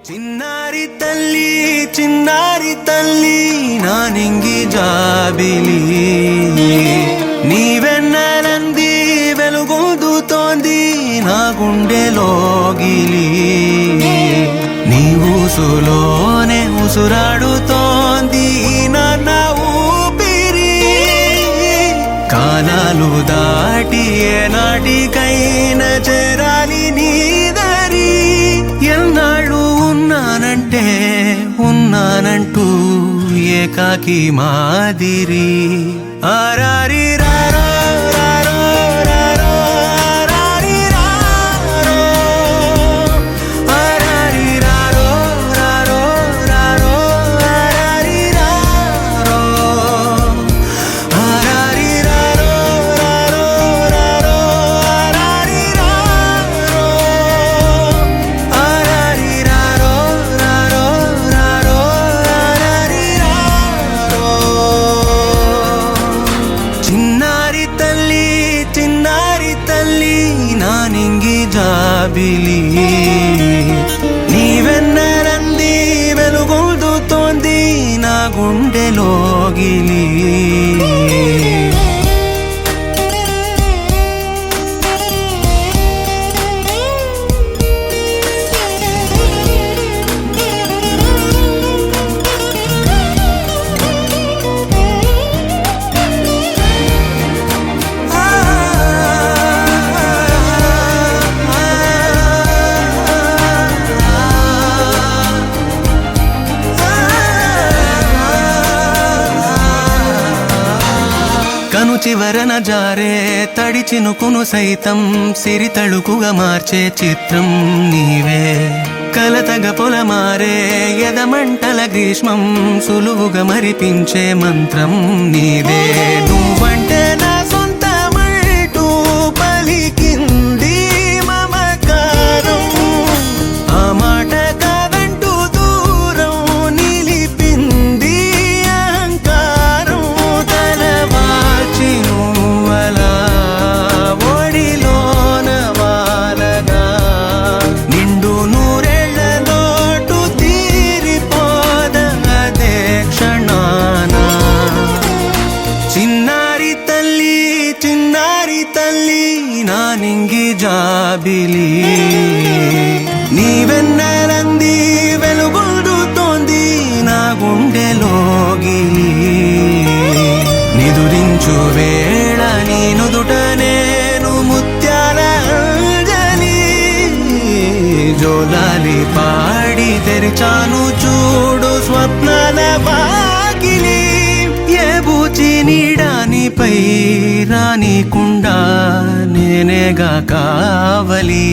చిన్నారి తల్లి నా నింగి జాబిలి నీవెన్నెలంది వెలుగొందుతోంది నా గుండెలోగిలి నీ ఊసులోనే ఉసురాడుతోంది నా ఊపిరి కాలాలు దాటి ఏనాటికైనా చేరాలి నీ దరి ఎన్నాళ్ళు ఉన్నానంటూ ఏకాకి మాదిరి ఆరారి రారో రారో రారో ఆరారి రారో ఆరారి రారో రారో రారో ఆరారి రారో ఆరారి రారో రారో రారో ఆరారి రారో ఆరారి రారో రారో రారో ఆరారి రారో చిన్నారి తల్లి నా నింగి జాబిలి నీవెన్నెలంది వెలుగొందుతోంది నా గుండెలోగిలి కను చివరన జారే తడి చినుకును సైతం సిరి తళుకుగా మార్చే చిత్రం నీవే కలతగ పొలమారే ఎదమంటల గ్రీష్మం సులువుగా మరిపించే మంత్రం నీదే నువ్వంటే నా సొంతమంటూ పలికింది మమకారం ఆ మాట కాదంటూ దూరం నిలిపింది అహంకారం తలవాచి నువ్వలా ఒడిలోన వాలగా నిండు నూరేళ్ల లోటు తీరిపోదదే క్షణాన చిన్నారి తల్లి నా నింగి జాబిలి నీవెన్నెలంది వెలుగొందుతోంది నా గుండెలోగిలి నిదురించు వేళ నీ నుదుట నేను ముత్యాల అంజలి జోలాలి పాడి తెరిచాను చూడు స్వప్నాల వాకిలి ఏ బూచి నీడానిపై రానికుండా నేనేగా కావలి